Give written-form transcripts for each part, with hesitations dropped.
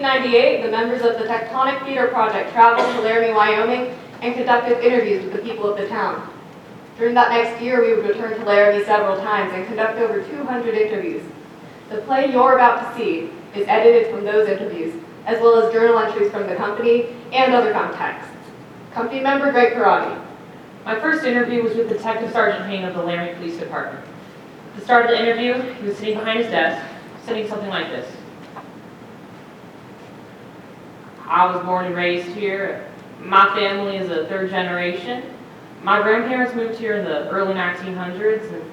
1998, the members of the Tectonic Theater Project traveled to Laramie, Wyoming, and conducted interviews with the people of the town. During that next year, we would return to Laramie several times and conduct over 200 interviews. The play you're about to see is edited from those interviews, as well as journal entries from the company and other contexts. Company member Greg Karate. My first interview was with Detective Sergeant Payne of the Laramie Police Department. At the start of the interview, he was sitting behind his desk, saying something like this. I was born and raised here. My family is a third generation. My grandparents moved here in the early 1900s, and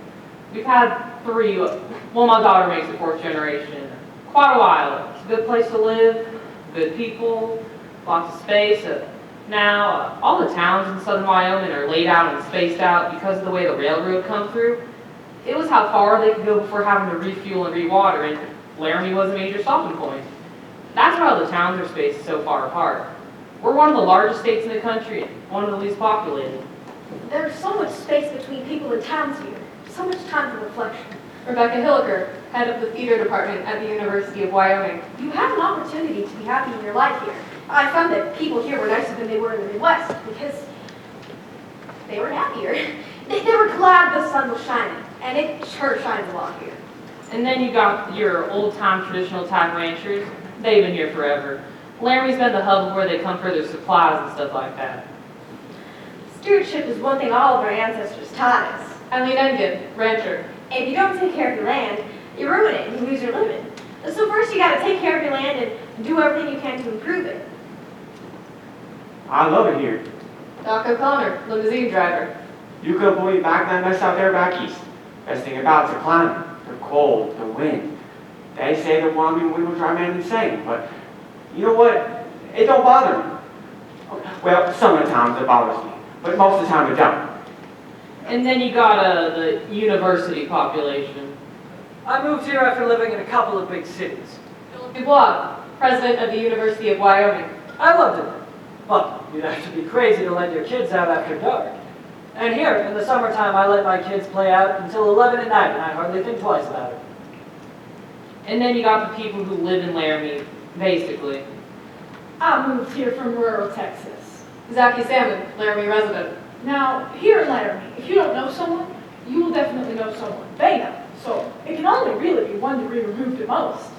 we've had three, well, my daughter makes the fourth generation. Quite a while. It's a good place to live, good people, lots of space. Now, all the towns in southern Wyoming are laid out and spaced out because of the way the railroad come through. It was how far they could go before having to refuel and rewater, and Laramie was a major stopping point. That's why all the towns are spaced so far apart. We're one of the largest states in the country, and one of the least populated. There's so much space between people and towns here. So much time for reflection. Rebecca Hilliker, head of the theater department at the University of Wyoming. You have an opportunity to be happy in your life here. I found that people here were nicer than they were in the Midwest because they were happier. They were glad the sun was shining, and it sure shines a lot here. And then you got your old-time traditional type ranchers. They've been here forever. Laramie's been the hub of where they come for their supplies and stuff like that. Stewardship is one thing all of our ancestors taught us. Eileen Engen, rancher. If you don't take care of your land, you ruin it and you lose your living. So first you gotta take care of your land and do everything you can to improve it. I love it here. Doc O'Connor, limousine driver. You couldn't believe back then mess out there back east. Best thing about it's the climate, the cold, the wind. They say the Wyoming wind will drive man insane, but you know what? It don't bother me. Well, some of the times it bothers me, but most of the time it don't. And then you got the university population. I moved here after living in a couple of big cities. Philip Dubois, president of the University of Wyoming. I loved it, but you'd have to be crazy to let your kids out after dark. And here, in the summertime, I let my kids play out until 11 at night, and I hardly think twice about it. And then you got the people who live in Laramie, basically. I moved here from rural Texas. Zachy Salmon, Laramie resident. Now, here in Laramie, if you don't know someone, you will definitely know someone they know. So it can only really be 1 degree removed at most.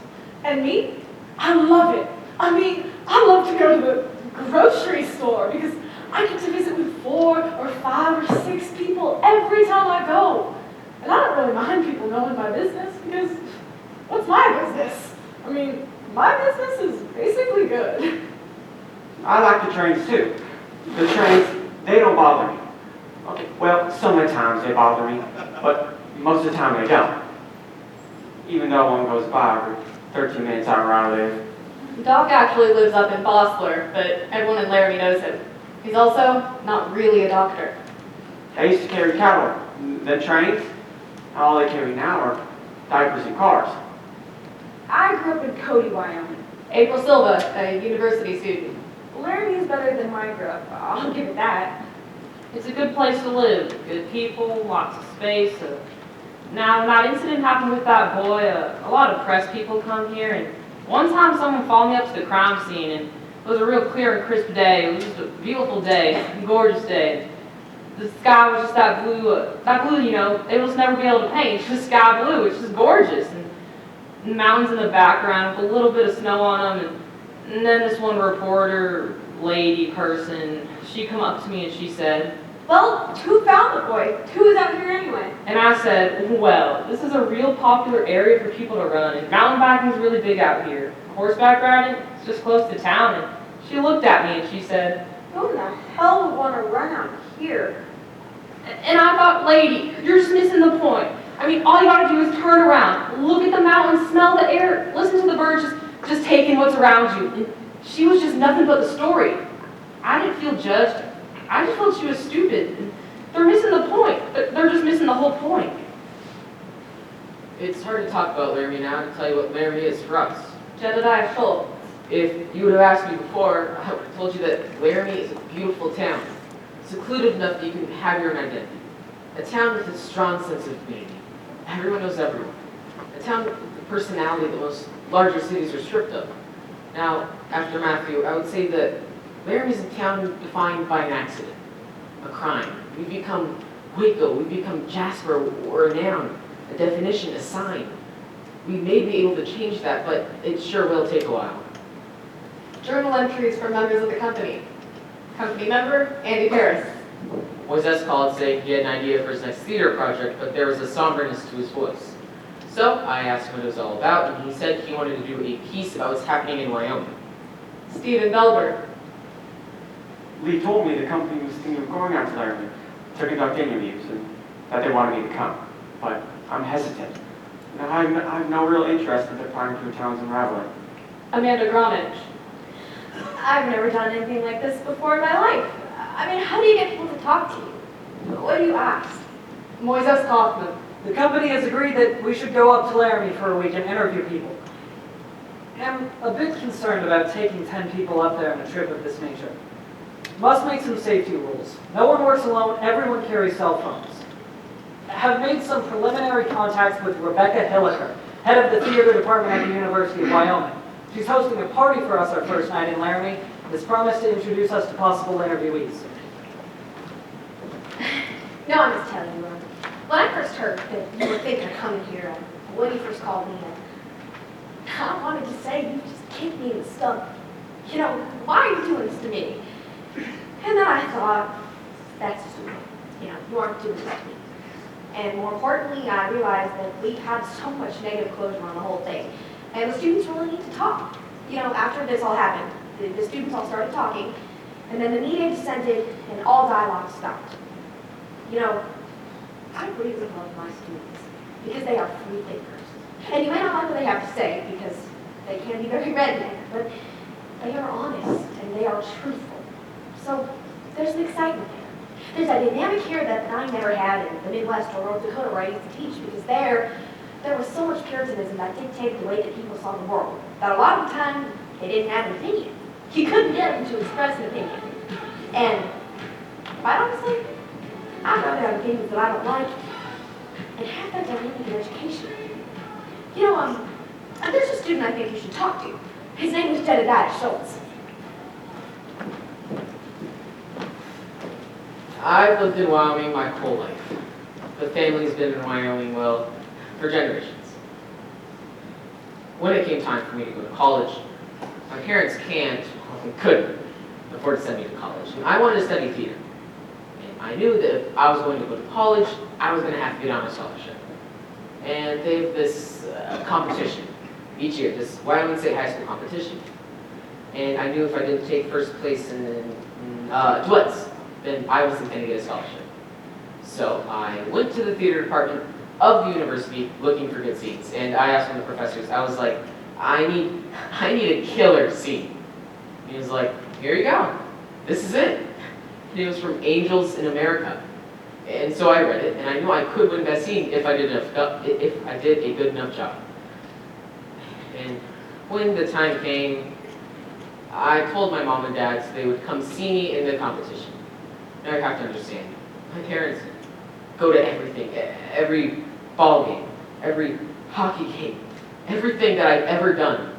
And me, I love it. I mean, I love to go to the grocery store because I get to visit with 4 or 5 or 6 people every time I go. And I don't really mind people knowing my business because what's my business? I mean, my business is basically good. I like the trains too. The trains, they don't bother me. Okay, well, some of the times they bother me, but most of the time they don't. Even though one goes by every 13 minutes out where I live. Doc actually lives up in Bosler, but everyone in Laramie knows him. He's also not really a doctor. I used to carry cattle. The trains, all they carry now are diapers and cars. I grew up in Cody, Wyoming. April Silva, a university student. Laramie is better than mine grew up. I'll give it that. It's a good place to live. Good people, lots of space. Now, when that incident happened with that boy, a lot of press people come here, and one time someone followed me up to the crime scene, and it was a real clear and crisp day. It was just a beautiful day, a gorgeous day. The sky was just that blue, you know, they will just never be able to paint. It's just sky blue, which is gorgeous. And mountains in the background with a little bit of snow on them. And then this one reporter, lady person, she come up to me and she said, Well, who found the boy? Who is out here anyway? and I said, well, this is a real popular area for people to run, and mountain biking is really big out here. Horseback riding, it's just close to town. And she looked at me and she said, Who in the hell would want to run out here? and I thought, lady, you're just missing the point. I mean, all you gotta do is turn around, look at the mountains, smell the air, listen to the birds, just take in what's around you. And she was just nothing but the story. I didn't feel judged. I just felt she was stupid. And they're missing the point. They're just missing the whole point. It's hard to talk about Laramie now to tell you what Laramie is for us. Jedediah Schultz. If you would have asked me before, I would have told you that Laramie is a beautiful town. Secluded enough that you can have your own identity. A town with a strong sense of community. Everyone knows everyone. A town with the personality that most larger cities are stripped of. Now, after Matthew, I would say that Laramie's a town defined by an accident, a crime. We've become Waco, we've become Jasper, or a noun, a definition, a sign. We may be able to change that, but it sure will take a while. Journal entries from members of the company. Company member, Andy Paris. Moisés called saying he had an idea for his next theater project, but there was a somberness to his voice. So I asked him what it was all about, and he said he wanted to do a piece about what's happening in Wyoming. Stephen Belberg. Lee told me the company was thinking of going out to Laramie to conduct interviews and that they wanted me to come. But I'm hesitant. And I have no real interest in applying to towns unraveling. Amanda Gronich. I've never done anything like this before in my life. I mean, how do you get people to talk to you? What do you ask? Moisés Kaufman. The company has agreed that we should go up to Laramie for a week and interview people. I'm a bit concerned about taking 10 people up there on a trip of this nature. Must make some safety rules. No one works alone, everyone carries cell phones. Have made some preliminary contacts with Rebecca Hilliker, head of the theater department at the University of Wyoming. She's hosting a party for us our first night in Laramie and has promised to introduce us to possible interviewees. No, I'm just telling you, when I first heard that you were thinking of coming here, when you first called me, I wanted to say you just kicked me in the stomach. You know, why are you doing this to me? And then I thought, that's stupid. You know, you aren't doing this to me. And more importantly, I realized that we've had so much negative closure on the whole thing. And the students really need to talk. You know, after this all happened, the students all started talking, and then the media descended, and all dialogue stopped. You know, I really love my students, because they are free thinkers. And you may not like what they have to say, because they can be very redneck, but they are honest, and they are truthful. So, there's an excitement there. There's a dynamic here that I never had in the Midwest or North Dakota where I used to teach, because there was so much Puritanism that dictated the way that people saw the world, that a lot of the time, they didn't have an opinion. You couldn't get them to express an opinion. And, quite honestly, I'd rather have opinions that I don't like, and have that dynamic in education. You know, there's a student I think you should talk to. His name is Jedediah Schultz. I've lived in Wyoming my whole life. The family's been in Wyoming, well, for generations. When it came time for me to go to college, my parents couldn't afford to send me to college. And I wanted to study theater. And I knew that if I was going to go to college, I was going to have to get on a scholarship. And they have this competition each year, this Wyoming State High School competition. And I knew if I didn't take first place in duets, then I wasn't going to get a scholarship. So I went to the theater department of the university looking for good scenes. And I asked one of the professors, I was like, I need a killer scene. And he was like, here you go. This is it. And it was from Angels in America. And so I read it, and I knew I could win best scene if I did a good enough job. And when the time came, I told my mom and dad so they would come see me in the competition. Now you have to understand, my parents go to everything, every ball game, every hockey game, everything that I've ever done.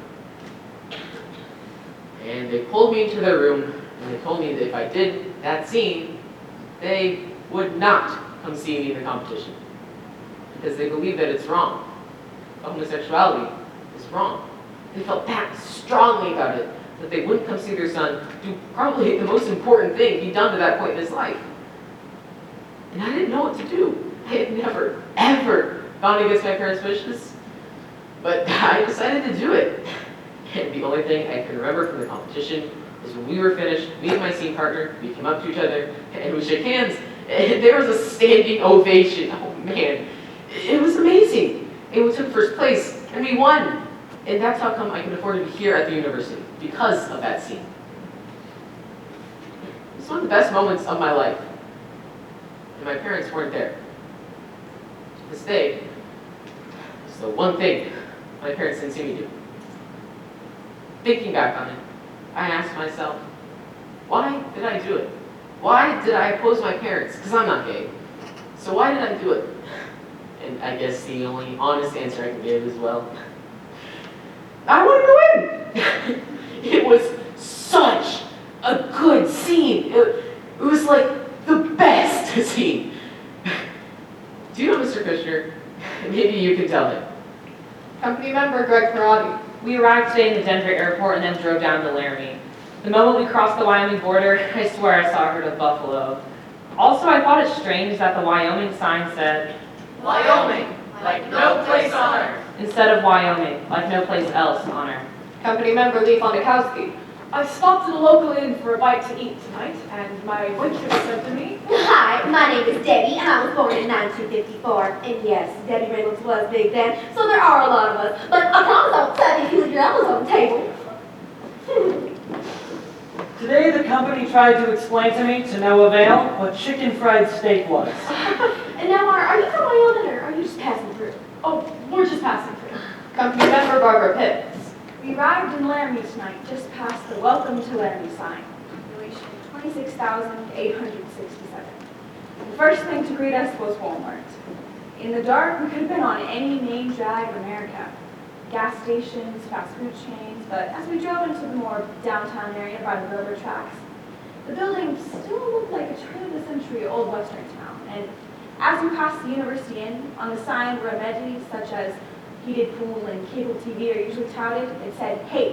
And they pulled me into their room, and they told me that if I did that scene, they would not come see me in the competition. Because they believe that it's wrong. Homosexuality is wrong. They felt that strongly about it, that they wouldn't come see their son do probably the most important thing he'd done to that point in his life. And I didn't know what to do. I had never, ever gone against my parents' wishes. But I decided to do it. And the only thing I can remember from the competition is when we were finished, me and my scene partner, we came up to each other and we shook hands. And there was a standing ovation. Oh man, it was amazing. And we took first place and we won. And that's how come I can afford to be here at the university, because of that scene. It's one of the best moments of my life. And my parents weren't there. This day is the one thing my parents didn't see me do. Thinking back on it, I asked myself, why did I do it? Why did I oppose my parents? Because I'm not gay. So why did I do it? And I guess the only honest answer I can give is, well, I wanted to win. We arrived today in the Denver airport and then drove down to Laramie. The moment we crossed the Wyoming border, I swear I saw a herd of buffalo. Also, I thought it strange that the Wyoming sign said, Wyoming, like no place on earth. instead of Wyoming, like no place else on earth. Company member Lee Fondakowski. I stopped at a local inn for a bite to eat tonight, and my waitress said to me, Hi, my name is Debbie, and I was born in 1954. And yes, Debbie Reynolds was big then, so there are a lot of us. But I promise I'll tell you if you leave your elbows on the table. Today, the company tried to explain to me, to no avail, what chicken fried steak was. And now, are you from Wyoming, or are you just passing through? oh, we're just passing through. Company member Barbara Pitts. We arrived in Laramie tonight, just past the Welcome to Laramie sign. Population 26,867. The first thing to greet us was Walmart. In the dark, we could have been on any main drag of America. Gas stations, fast food chains, but as we drove into the more downtown area by the railroad tracks, the building still looked like a turn-of-the-century old western town. And as we passed the University Inn, on the sign were amenities such as heated pool and cable TV are usually touted. It said, hey,